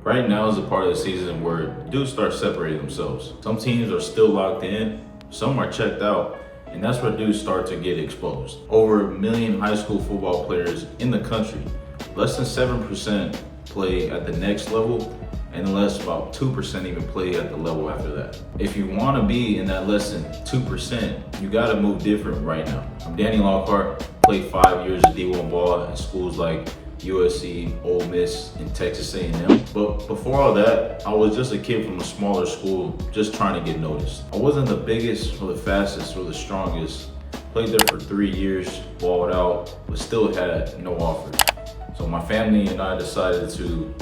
Right now is a part of the season where dudes start separating themselves. Some teams are still locked in, some are checked out, and that's where dudes start to get exposed. Over 1 million high school football players in the country, less than 7% play at the next level, and less about 2% even play at the level after that. If you want to be in that less than 2%, you got to move different right now. I'm Danny Lockhart, played 5 years of D1 ball at schools like USC, Ole Miss, and Texas A&M. But before all that, I was just a kid from a smaller school just trying to get noticed. I wasn't the biggest or the fastest or the strongest. Played there for 3 years, balled out, but still had no offers. So my family and I decided to,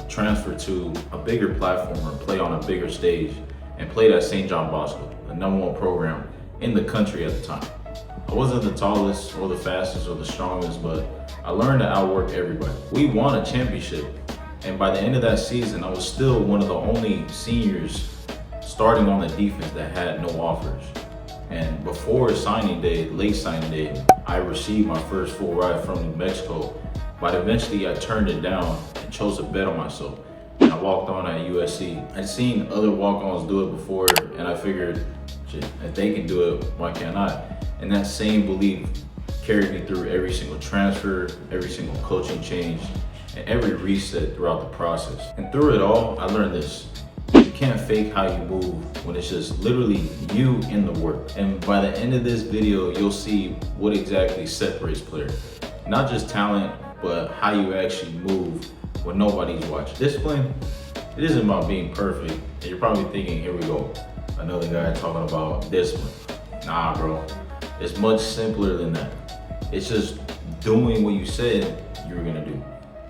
transfer to a bigger platform or play on a bigger stage and played at St. John Bosco, the #1 program in the country at the time. I wasn't the tallest or the fastest or the strongest, but I learned to outwork everybody. We won a championship, and by the end of that season, I was still one of the only seniors starting on the defense that had no offers. And before signing day, late signing day, I received my first full ride from New Mexico, but eventually I turned it down and chose to bet on myself. And I walked on at USC. I'd seen other walk-ons do it before, and I figured, shit, if they can do it, why can't I? And that same belief carried me through every single transfer, every single coaching change, and every reset throughout the process. And through it all, I learned this. You can't fake how you move when it's just literally you in the work. And by the end of this video, you'll see what exactly separates players. Not just talent, but how you actually move when nobody's watching. Discipline, it isn't about being perfect. And you're probably thinking, here we go, another guy talking about discipline. Nah, bro, it's much simpler than that. It's just doing what you said you were gonna do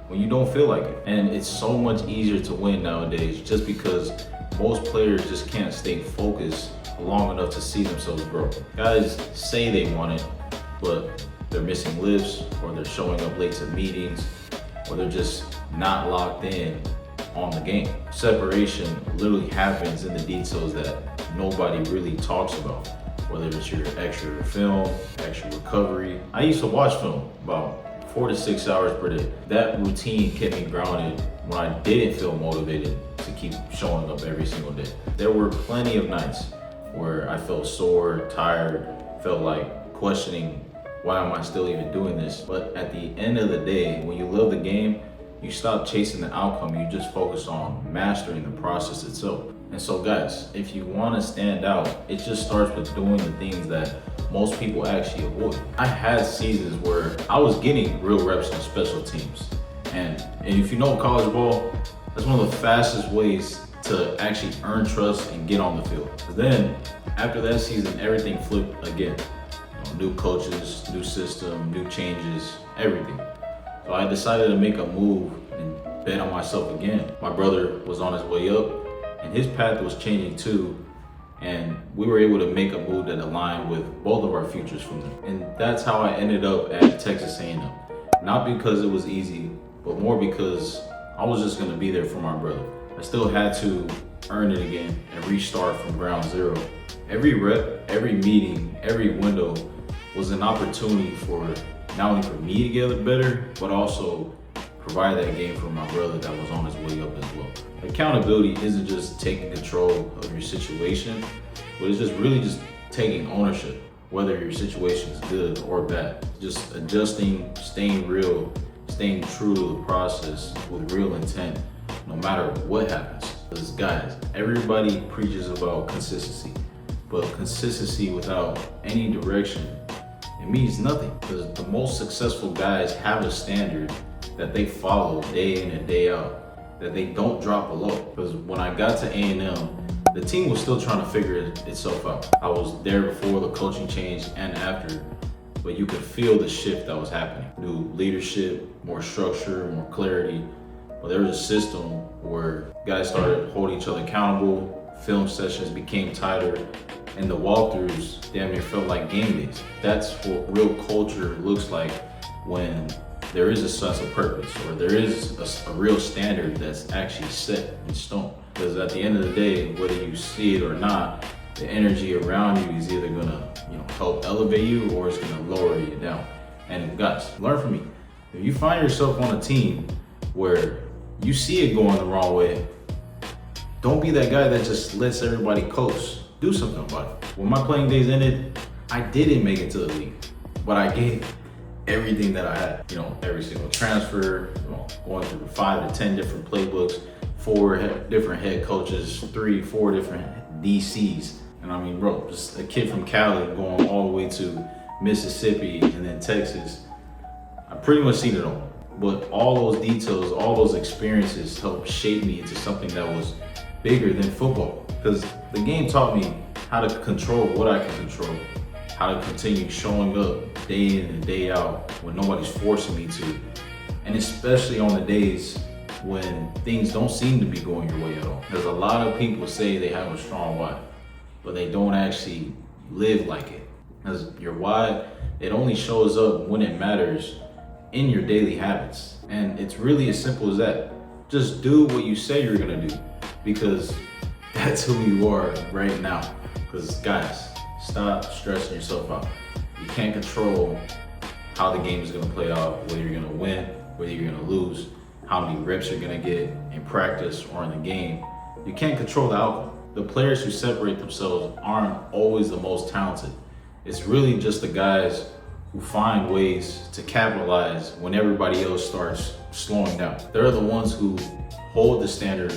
when you don't feel like it. And it's so much easier to win nowadays just because most players just can't stay focused long enough to see themselves grow. Guys say they want it, but they're missing lifts, or they're showing up late to meetings, or they're just not locked in on the game. Separation literally happens in the details that nobody really talks about, whether it's your extra film, extra recovery. I used to watch film about 4 to 6 hours per day. That routine kept me grounded when I didn't feel motivated to keep showing up every single day. There were plenty of nights where I felt sore, tired, felt like questioning, why am I still even doing this? But at the end of the day, when you love the game, you stop chasing the outcome. You just focus on mastering the process itself. And so guys, if you want to stand out, it just starts with doing the things that most people actually avoid. I had seasons where I was getting real reps on special teams. And if you know college ball, that's one of the fastest ways to actually earn trust and get on the field. But then after that season, everything flipped again. New coaches, new system, new changes, everything. So I decided to make a move and bet on myself again. My brother was on his way up and his path was changing too. And we were able to make a move that aligned with both of our futures from there. And that's how I ended up at Texas A&M. Not because it was easy, but more because I was just gonna be there for my brother. I still had to earn it again and restart from ground zero. Every rep, every meeting, every window was an opportunity for not only for me to get better, but also provide that game for my brother that was on his way up as well. Accountability isn't just taking control of your situation, but it's just really just taking ownership, whether your situation is good or bad. Just adjusting, staying real, staying true to the process with real intent, no matter what happens. Because guys, everybody preaches about consistency, but consistency without any direction, it means nothing. Because the most successful guys have a standard that they follow day in and day out, that they don't drop below. Because when I got to A&M, the team was still trying to figure itself out. I was there before the coaching change and after, but you could feel the shift that was happening. New leadership, more structure, more clarity. But there was a system where guys started holding each other accountable, film sessions became tighter, and the walkthroughs damn near felt like game days. That's what real culture looks like when there is a sense of purpose, or there is a real standard that's actually set in stone. Because at the end of the day, whether you see it or not, the energy around you is either gonna help elevate you or it's gonna lower you down. And guys, learn from me. If you find yourself on a team where you see it going the wrong way, don't be that guy that just lets everybody coast. Do something about it. When my playing days ended, I didn't make it to the league, but I gave everything that I had. You know, every single transfer, you know, going through 5 to 10 different playbooks, 4 different head coaches, 3, 4 different DCs. And I mean, bro, just a kid from Cali going all the way to Mississippi and then Texas. I pretty much seen it all. But all those details, all those experiences helped shape me into something that was bigger than football. Because the game taught me how to control what I can control, how to continue showing up day in and day out when nobody's forcing me to. And especially on the days when things don't seem to be going your way at all. There's a lot of people say they have a strong why, but they don't actually live like it. Because your why, it only shows up when it matters in your daily habits. And it's really as simple as that. Just do what you say you're gonna do, because that's who you are right now. Because guys, stop stressing yourself out. You can't control how the game is gonna play out, whether you're gonna win, whether you're gonna lose, how many reps you're gonna get in practice or in the game. You can't control the outcome. The players who separate themselves aren't always the most talented. It's really just the guys who find ways to capitalize when everybody else starts slowing down. They're the ones who hold the standard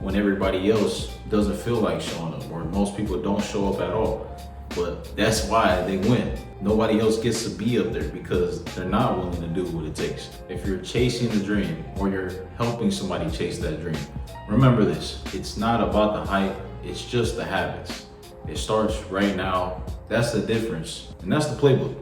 when everybody else doesn't feel like showing up, or most people don't show up at all. But that's why they win. Nobody else gets to be up there because they're not willing to do what it takes. If you're chasing the dream or you're helping somebody chase that dream, remember this, it's not about the hype, it's just the habits. It starts right now. That's the difference, and that's the playbook.